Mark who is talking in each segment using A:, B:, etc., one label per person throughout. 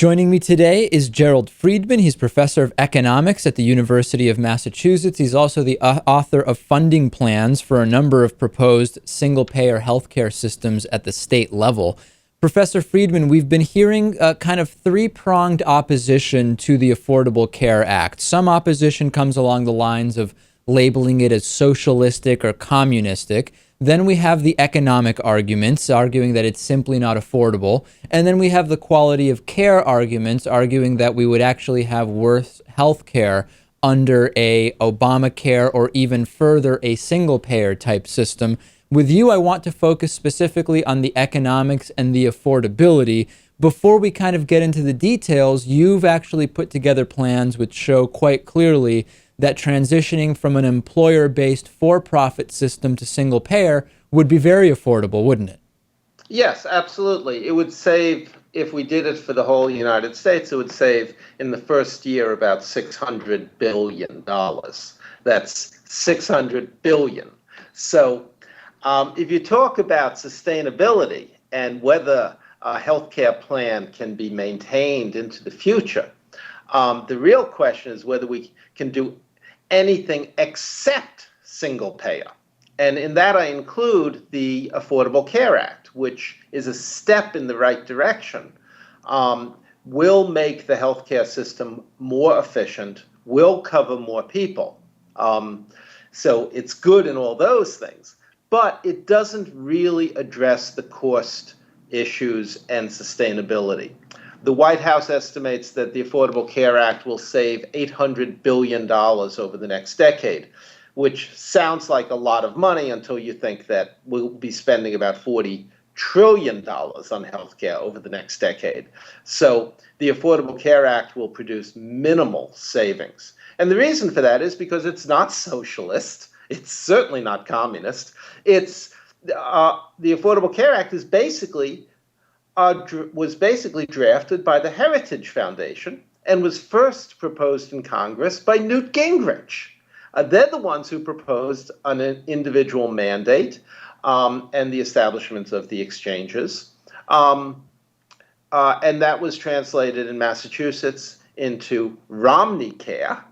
A: Joining me today is Gerald Friedman. He's professor of economics at the University of Massachusetts. He's also the author of funding plans for a number of proposed single-payer healthcare systems at the state level. Professor Friedman, we've been hearing kind of three-pronged opposition to the Affordable Care Act. Some opposition comes along the lines of labeling it as socialistic or communistic. Then we have the economic arguments, arguing that it's simply not affordable. And then we have the quality of care arguments, arguing that we would actually have worse health care under a Obamacare or even further a single-payer type system. With you, I want to focus specifically on the economics and the affordability. Before we kind of get into the details, you've actually put together plans which show quite clearly that transitioning from an employer-based for-profit system to single-payer would be very affordable, wouldn't it?
B: Yes, absolutely. It would save, if we did it for the whole United States, it would save in the first year about $600 billion. That's $600 billion. So if you talk about sustainability and whether a healthcare plan can be maintained into the future, the real question is whether we can do anything except single payer. And in that I include the Affordable Care Act, which is a step in the right direction, will make the healthcare system more efficient, will cover more people. So it's good in all those things, but it doesn't really address the cost issues and sustainability. The White House estimates that the Affordable Care Act will save $800 billion over the next decade, which sounds like a lot of money until you think that we'll be spending about $40 trillion on healthcare over the next decade. So the Affordable Care Act will produce minimal savings. And the reason for that is because it's not socialist. It's certainly not communist. It's the Affordable Care Act is was basically drafted by the Heritage Foundation and was first proposed in Congress by Newt Gingrich. They're the ones who proposed an individual mandate and the establishment of the exchanges. And that was translated in Massachusetts into Romney Care,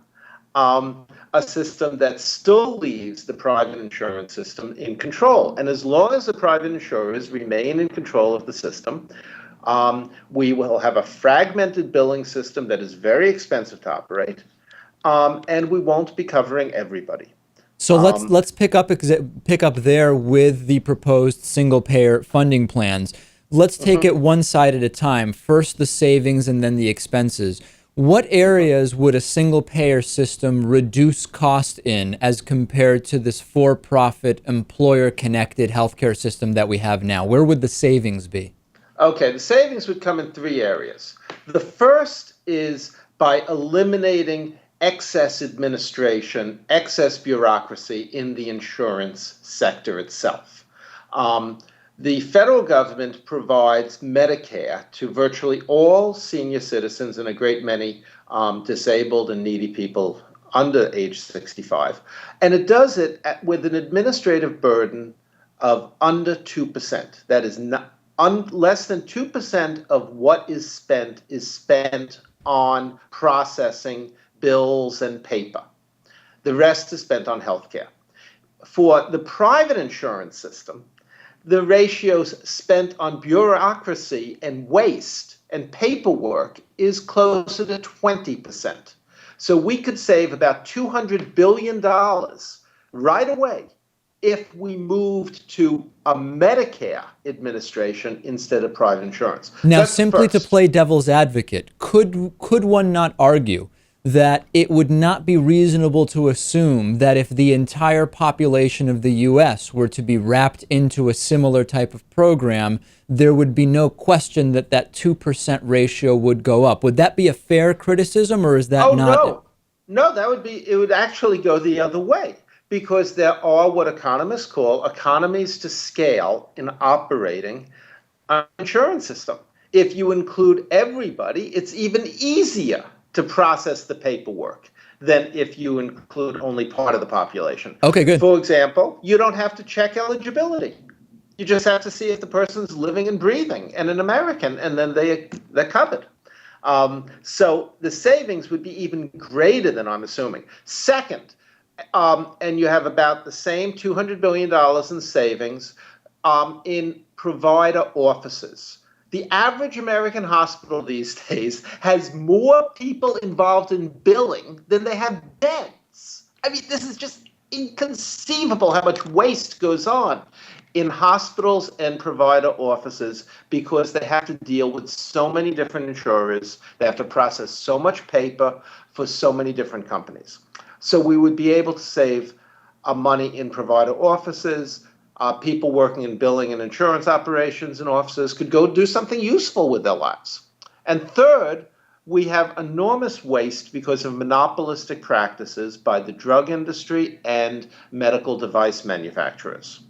B: a system that still leaves the private insurance system in control. And as long as the private insurers remain in control of the system, we will have a fragmented billing system that is very expensive to operate, and we won't be covering everybody.
A: So let's pick up there with the proposed single-payer funding plans. Let's take it one side at a time. First the savings and then the expenses. What areas would a single-payer system reduce cost in as compared to this for-profit, employer-connected healthcare system that we have now? Where would the savings be?
B: Okay, the savings would come in three areas. The first is by eliminating excess administration, excess bureaucracy in the insurance sector itself. The federal government provides Medicare to virtually all senior citizens and a great many disabled and needy people under age 65. And it does it with an administrative burden of under 2%. That is less than 2% of what is spent on processing bills and paper. The rest is spent on healthcare. For the private insurance system, the ratios spent on bureaucracy and waste and paperwork is closer to 20%. So we could save about $200 billion right away if we moved to a Medicare administration instead of private insurance.
A: Now,
B: That's
A: simply
B: first.
A: to play devil's advocate, could one not argue that it would not be reasonable to assume that if the entire population of the U.S. were to be wrapped into a similar type of program, there would be no question that that 2% ratio would go up? Would that be a fair criticism, or is that not?
B: No, it would actually go the other way, because there are what economists call economies to scale in operating an insurance system. If you include everybody, it's even easier to process the paperwork than if you include only part of the population.
A: Okay, good.
B: For example, you don't have to check eligibility. You just have to see if the person's living and breathing and an American, and then they're covered. So the savings would be even greater than I'm assuming. Second, and you have about the same $200 billion in savings in provider offices. The average American hospital these days has more people involved in billing than they have beds. I mean, this is just inconceivable how much waste goes on in hospitals and provider offices because they have to deal with so many different insurers. They have to process so much paper for so many different companies. So we would be able to save money in provider offices. People working in billing and insurance operations and offices could go do something useful with their lives. And third, we have enormous waste because of monopolistic practices by the drug industry and medical device manufacturers.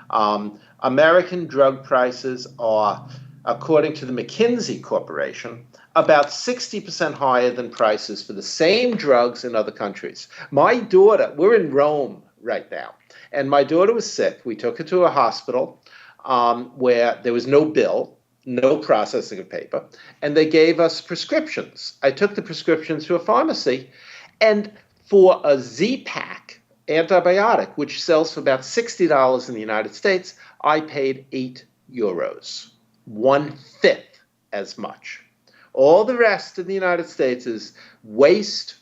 B: American drug prices are, according to the McKinsey Corporation, about 60% higher than prices for the same drugs in other countries. My daughter, we're in Rome right now, and my daughter was sick. We took her to a hospital where there was no bill, no processing of paper, and they gave us prescriptions. I took the prescriptions to a pharmacy, and for a Z-Pak antibiotic, which sells for about $60 in the United States, I paid €8, 1/5 as much. All the rest of the United States is waste,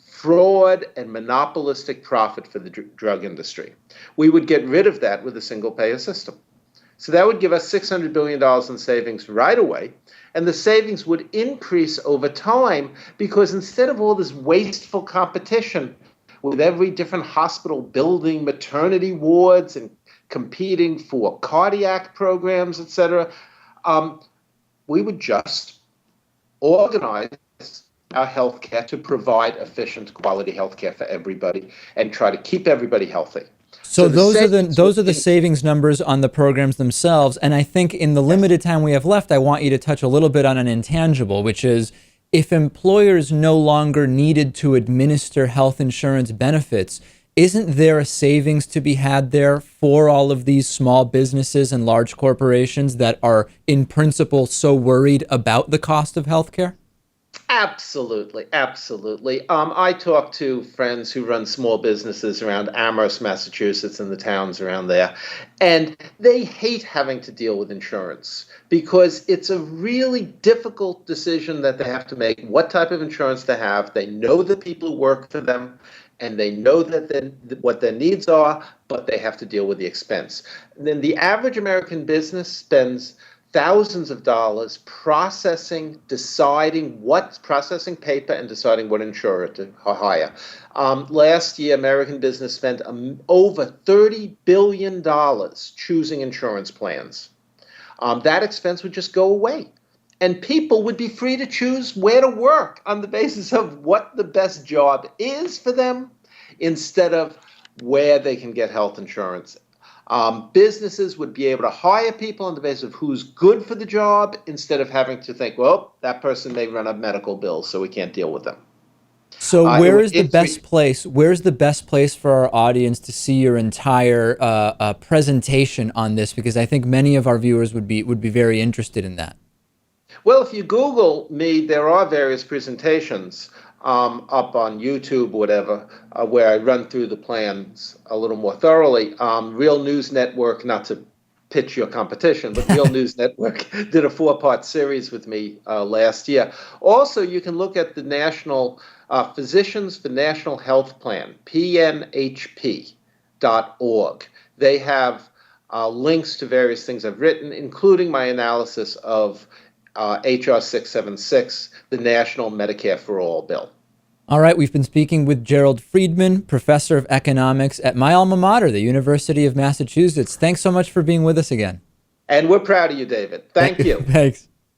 B: fraud, and monopolistic profit for the drug industry. We would get rid of that with a single-payer system. So that would give us $600 billion in savings right away, and the savings would increase over time because instead of all this wasteful competition with every different hospital building maternity wards and competing for cardiac programs, et cetera, we would just organize our healthcare to provide efficient, quality healthcare for everybody and try to keep everybody healthy.
A: So those are the savings numbers on the programs themselves. And I think in the limited time we have left, I want you to touch a little bit on an intangible, which is if employers no longer needed to administer health insurance benefits, isn't there a savings to be had there for all of these small businesses and large corporations that are in principle so worried about the cost of healthcare?
B: Absolutely, absolutely. I talk to friends who run small businesses around Amherst, Massachusetts, and the towns around there, and they hate having to deal with insurance because it's a really difficult decision that they have to make, what type of insurance to have. They know the people who work for them, and they know that what their needs are, but they have to deal with the expense. And then the average American business spends thousands of dollars processing paper and deciding what insurer to hire. Last year, American business spent over $30 billion choosing insurance plans. That expense would just go away. And people would be free to choose where to work on the basis of what the best job is for them instead of where they can get health insurance. Businesses would be able to hire people on the basis of who's good for the job instead of having to think, well, that person may run up medical bills, so we can't deal with them.
A: So where's the best place for our audience to see your entire presentation on this? Because I think many of our viewers would be very interested in that.
B: Well, if you Google me, there are various presentations up on YouTube, whatever, where I run through the plans a little more thoroughly. Real News Network, not to pitch your competition, but Real News Network did a 4-part series with me last year. Also, you can look at the National Physicians for National Health Plan, PNHP.org. They have links to various things I've written, including my analysis of HR 676, the National Medicare for All bill.
A: All right, we've been speaking with Gerald Friedman, professor of economics at my alma mater, the University of Massachusetts. Thanks so much for being with us again.
B: And we're proud of you, David. Thank you.
A: Thanks.